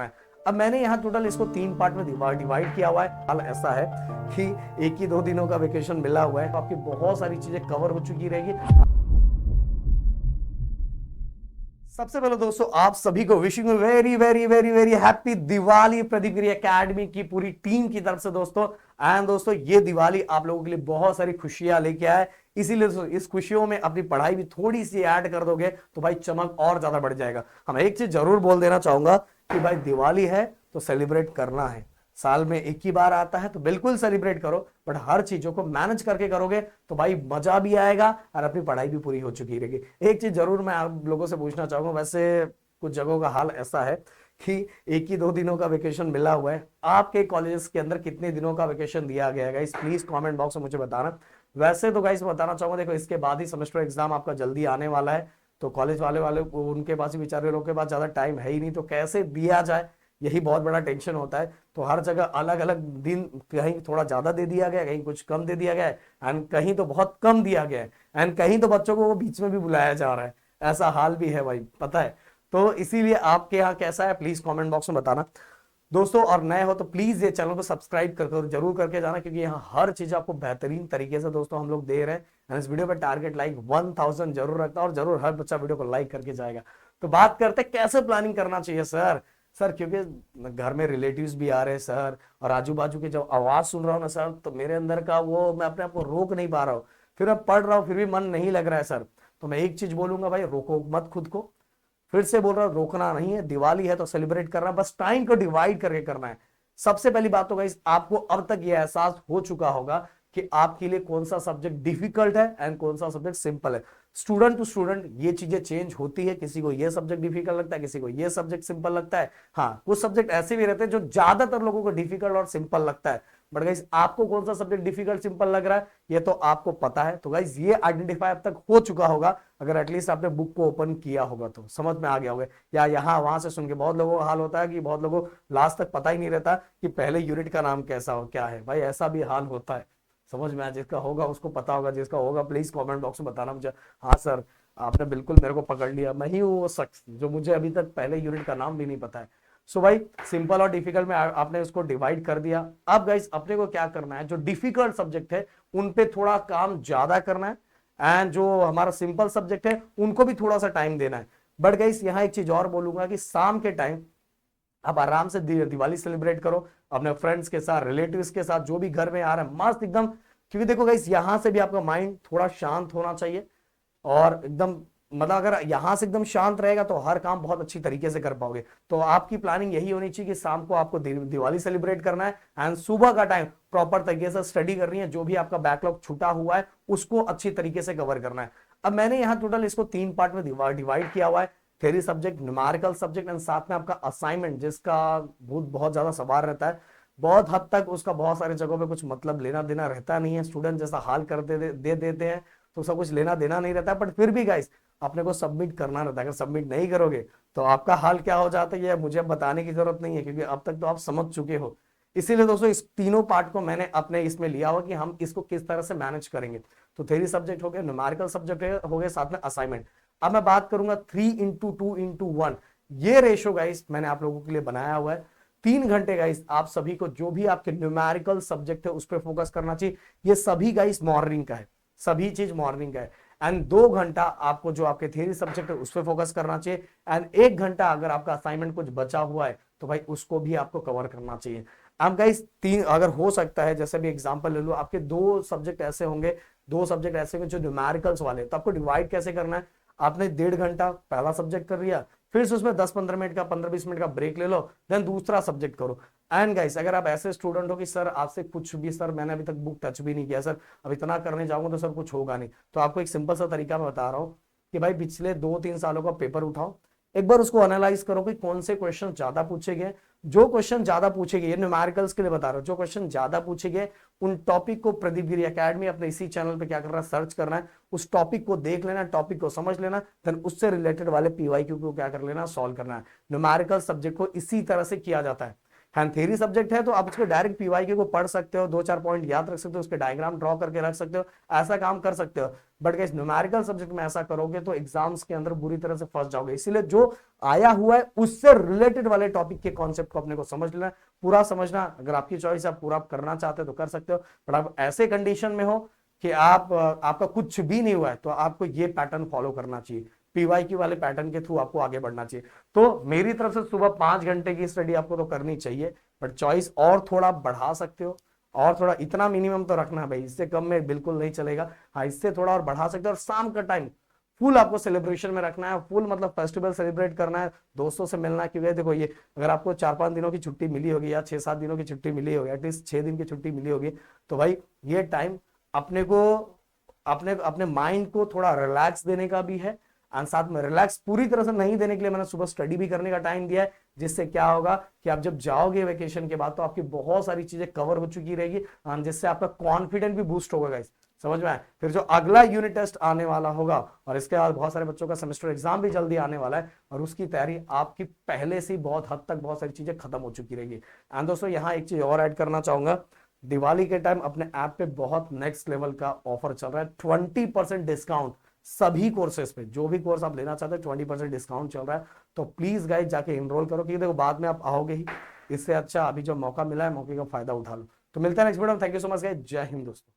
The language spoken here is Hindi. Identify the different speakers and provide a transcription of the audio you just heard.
Speaker 1: है। अब मैंने यहाँ टोटल इसको 3 पार्ट में डिवाइड किया हुआ है। हाल ऐसा है कि 1 ही 2 दिनों का वेकेशन मिला हुआ है, तो आपकी बहुत सारी चीजें कवर हो चुकी रहेगी। सबसे पहले दोस्तों आप सभी को wishing very very very very happy Diwali Pradeep Giri Academy की पूरी टीम की तरफ से दोस्तों। एंड दोस्तों ये दिवाली आप लोगों के लिए बहुत सारी खुशियां लेके आए, इसीलिए इस खुशियों में अपनी पढ़ाई भी थोड़ी सी ऐड कर दोगे तो भाई चमक और ज्यादा बढ़ जाएगा। हम एक चीज जरूर बोल देना चाहूंगा कि भाई दिवाली है तो सेलिब्रेट करना है, साल में 1 ही बार आता है तो बिल्कुल सेलिब्रेट करो, बट हर चीजों को मैनेज करके करोगे तो भाई मजा भी आएगा और अपनी पढ़ाई भी पूरी हो चुकी रहेगी। एक चीज जरूर मैं आप लोगों से पूछना चाहूंगा, वैसे कुछ जगहों का हाल ऐसा है कि 1 ही 2 दिनों का वेकेशन मिला हुआ है। आपके कॉलेजेस के अंदर कितने दिनों का वेकेशन दिया गया है गाइस, प्लीज कमेंट बॉक्स में मुझे बताना। वैसे तो गाइस बताना चाहूंगा, देखो इसके बाद ही सेमेस्टर एग्जाम आपका जल्दी आने वाला है, तो कॉलेज वाले वाले उनके पास ही बेचारे लोगों के पास ज्यादा टाइम है ही नहीं, तो कैसे दिया जाए यही बहुत बड़ा टेंशन होता है। तो हर जगह अलग अलग दिन, कहीं थोड़ा ज्यादा दे दिया गया, कहीं कुछ कम दे दिया गया है, एंड कहीं तो बहुत कम दिया गया है, एंड कहीं तो बच्चों को वो बीच में भी बुलाया जा रहा है। ऐसा हाल भी है भाई, पता है। तो इसीलिए आपके यहाँ कैसा है प्लीज कमेंट बॉक्स में बताना दोस्तों। और नए हो तो प्लीज ये चैनल को सब्सक्राइब कर जरूर करके जाना, क्योंकि यहाँ हर चीज आपको बेहतरीन तरीके से दोस्तों हम लोग दे रहे हैं। इस वीडियो पर टारगेट लाइक 1000 जरूर रखना, और जरूर हर बच्चा वीडियो को लाइक करके जाएगा। तो बात करते कैसे प्लानिंग करना चाहिए सर क्योंकि घर में रिलेटिव्स भी आ रहे हैं सर, और आजू बाजू की जब आवाज सुन रहा हूँ ना सर, तो मेरे अंदर का वो मैं अपने आप को रोक नहीं पा रहा हूँ। फिर अब पढ़ रहा हूँ फिर भी मन नहीं लग रहा है सर। तो मैं एक चीज बोलूंगा भाई, रोको मत खुद को। फिर से बोल रहा हूं, रोकना नहीं है, दिवाली है तो सेलिब्रेट करना, बस टाइम को डिवाइड करके करना है। सबसे पहली बात तो गाइस आपको अब तक यह एहसास हो चुका होगा कि आपके लिए कौन सा सब्जेक्ट डिफिकल्ट है एंड कौन सा सब्जेक्ट सिंपल है। स्टूडेंट टू स्टूडेंट ये चीजें चेंज होती है, किसी को ये सब्जेक्ट डिफिकल्ट लगता है, किसी को ये सब्जेक्ट सिंपल लगता है। हाँ, कुछ सब्जेक्ट ऐसे भी रहते हैं जो ज्यादातर लोगों को डिफिकल्ट और सिंपल लगता है। बट गाइस आपको कौन सा सब्जेक्ट डिफिकल्ट सिंपल लग रहा है ये तो आपको पता है। तो गाइस ये आइडेंटिफाई अब तक हो चुका होगा, अगर एटलीस्ट आपने बुक को ओपन किया होगा तो समझ में आ गया होगा। या यहाँ वहां से सुन के बहुत लोगों का हाल होता है कि बहुत लोगों को लास्ट तक पता ही नहीं रहता कि पहले यूनिट का नाम कैसा हो क्या है। भाई ऐसा भी हाल होता है, समझ में आया। जिसका होगा उसको पता होगा, जिसका होगा प्लीज कमेंट बॉक्स में बताना मुझे। हाँ सर आपने बिल्कुल मेरे को पकड़ लिया, मैं ही हूँ वो शख्स जो मुझे अभी तक पहले यूनिट का नाम भी नहीं पता है। सो भाई सिंपल और डिफिकल्ट में आपने उसको डिवाइड कर दिया। अब गाइस अपने को क्या करना है, जो डिफिकल्ट सब्जेक्ट है उन पे थोड़ा काम ज्यादा करना है, एंड जो हमारा सिंपल सब्जेक्ट है उनको भी थोड़ा सा टाइम देना है। बट गाइस यहाँ एक चीज और बोलूंगा कि शाम के टाइम आप आराम से दिवाली सेलिब्रेट करो अपने फ्रेंड्स के साथ, रिलेटिव्स के साथ, जो भी घर में आ रहा है मस्त एकदम। क्योंकि देखो गाइस यहां से भी आपका माइंड थोड़ा शांत होना चाहिए, और एकदम मतलब अगर यहां से एकदम शांत रहेगा तो हर काम बहुत अच्छी तरीके से कर पाओगे। तो आपकी प्लानिंग यही होनी चाहिए कि शाम को आपको दिवाली सेलिब्रेट करना है, एंड सुबह का टाइम प्रॉपर तरीके से स्टडी करनी है, जो भी आपका बैकलॉग छूटा हुआ है उसको अच्छी तरीके से कवर करना है। अब मैंने यहाँ टोटल इसको 3 पार्ट में डिवाइड किया हुआ है, theory subject, numerical subject, and साथ में आपका असाइनमेंट, जिसका बहुत ज्यादा सवाल रहता है। बहुत हद तक उसका बहुत सारी जगहों पे कुछ मतलब लेना देना रहता नहीं है, स्टूडेंट जैसा हाल कर दे देते हैं, तो सब कुछ लेना देना नहीं रहता है। बट फिर भी गाइस अपने को सबमिट करना रहता है, अगर सबमिट नहीं करोगे तो आपका हाल क्या हो जाता है ये मुझे बताने की जरूरत नहीं है, क्योंकि अब तक तो आप समझ चुके हो। इसीलिए दोस्तों इस तीनों पार्ट को मैंने अपने इसमें लिया हुआ कि हम इसको किस तरह से मैनेज करेंगे। तो थ्योरी सब्जेक्ट हो गए, न्यूमेरिकल सब्जेक्ट हो गए, साथ में असाइनमेंट। अब मैं बात करूंगा 3:2:1, ये रेशो गाइस मैंने आप लोगों के लिए बनाया हुआ है। 3 घंटे गाइस आप सभी को जो भी आपके न्यूमेरिकल सब्जेक्ट है उस पर फोकस करना चाहिए। ये सभी गाइस मॉर्निंग का है, सभी चीज मॉर्निंग का है। एंड 2 घंटा आपको जो आपके थियरी सब्जेक्ट है उस पर फोकस करना चाहिए, एंड 1 घंटा अगर आपका असाइनमेंट कुछ बचा हुआ है तो भाई उसको भी आपको कवर करना चाहिए। अब गाइस 3 अगर हो सकता है, जैसे भी एग्जांपल ले लो, आपके 2 सब्जेक्ट ऐसे होंगे, 2 सब्जेक्ट ऐसे होंगे जो न्यूमेरिकल्स वाले, तो आपको डिवाइड कैसे करना है। आपने 1.5 घंटा पहला सब्जेक्ट कर लिया, फिर से उसमें 10-15 मिनट का 15-20 मिनट का ब्रेक ले लो, देन दूसरा सब्जेक्ट करो। एंड गाइस अगर आप ऐसे स्टूडेंट हो कि सर आपसे कुछ भी, सर मैंने अभी तक बुक टच भी नहीं किया सर, अब इतना करने जाऊंगा तो सर कुछ होगा नहीं, तो आपको एक सिंपल सा तरीका मैं बता रहा हूँ कि भाई पिछले 2-3 सालों का पेपर उठाओ, एक बार उसको एनालाइज करो कि कौन से क्वेश्चन ज्यादा पूछे गए। जो क्वेश्चन ज्यादा पूछे गए, ये न्यूमेरिकल्स के लिए बता रहा हूँ, जो क्वेश्चन ज्यादा पूछे गए उन टॉपिक को प्रदीप गिरी एकेडमी अपने इसी चैनल पे क्या कर रहा है, सर्च करना है, उस टॉपिक को देख लेना, टॉपिक को समझ लेना, देन उससे रिलेटेड वाले पीवाईक्यू को क्या कर लेना, सॉल्व करना है। न्यूमेरिकल सब्जेक्ट को इसी तरह से किया जाता है। थ्योरी सब्जेक्ट है तो आप उसको डायरेक्ट पीवाईक्यू को पढ़ सकते हो, 2-4 पॉइंट याद रख सकते हो, उसके डायग्राम ड्रॉ करके रख सकते हो, ऐसा काम कर सकते हो। बट गाइस न्यूमेरिकल सब्जेक्ट में ऐसा करोगे तो एग्जाम्स के अंदर बुरी तरह से फंस जाओगे। इसीलिए जो आया हुआ है उससे रिलेटेड वाले टॉपिक के कॉन्सेप्ट को अपने को समझ लेना, पूरा समझना। अगर आपकी चॉइस आप पूरा करना चाहते हो तो कर सकते हो, बट आप ऐसे कंडीशन में हो कि आपका कुछ भी नहीं हुआ है तो आपको ये पैटर्न फॉलो करना चाहिए, पीवाईक्यू वाले पैटर्न के थ्रू आपको आगे बढ़ना चाहिए। तो मेरी तरफ से सुबह 5 घंटे की स्टडी आपको तो करनी चाहिए, बट चॉइस और थोड़ा बढ़ा सकते हो, और थोड़ा इतना मिनिमम तो रखना है भाई, इससे कम में बिल्कुल नहीं चलेगा। हाँ, इससे थोड़ा और बढ़ा सकते हो। और शाम का टाइम फुल आपको सेलिब्रेशन में रखना है, फुल मतलब फेस्टिवल सेलिब्रेट करना है, दोस्तों से मिलना है। क्योंकि देखो ये अगर आपको 4-5 दिनों की छुट्टी मिली होगी या 6-7 दिनों की छुट्टी मिली होगी, एटलीस्ट 6 दिन की छुट्टी मिली होगी, तो भाई ये टाइम अपने को अपने अपने माइंड को थोड़ा रिलैक्स देने का भी है। और साथ में रिलैक्स पूरी तरह से नहीं देने के लिए मैंने सुबह स्टडी भी करने का टाइम दिया है, जिससे क्या होगा कि आप जब जाओगे वेकेशन के बाद तो आपकी बहुत सारी चीजें कवर हो चुकी रहेगी, जिससे आपका कॉन्फिडेंस भी बूस्ट होगा गाइस। समझ में आए? फिर जो अगला यूनिट टेस्ट आने वाला होगा और इसके बाद बहुत सारे बच्चों का सेमेस्टर एग्जाम भी जल्दी आने वाला है, और उसकी तैयारी आपकी पहले से बहुत हद तक बहुत सारी चीजें खत्म हो चुकी रहेगी। एंड दोस्तों यहाँ एक चीज और ऐड करना चाहूंगा, दिवाली के टाइम अपने ऐप पे बहुत नेक्स्ट लेवल का ऑफर चल रहा है, 20% डिस्काउंट सभी कोर्सेज पे। जो भी कोर्स आप लेना चाहते हैं 20% डिस्काउंट चल रहा है, तो प्लीज गाइस जाके इनरोल करो, क्योंकि देखो बाद में आप आओगे ही, इससे अच्छा अभी जो मौका मिला है मौके का फायदा उठा लो। तो मिलता है नेक्स्ट वीडियो में। Thank you so much guys, जय हिंद दोस्तों।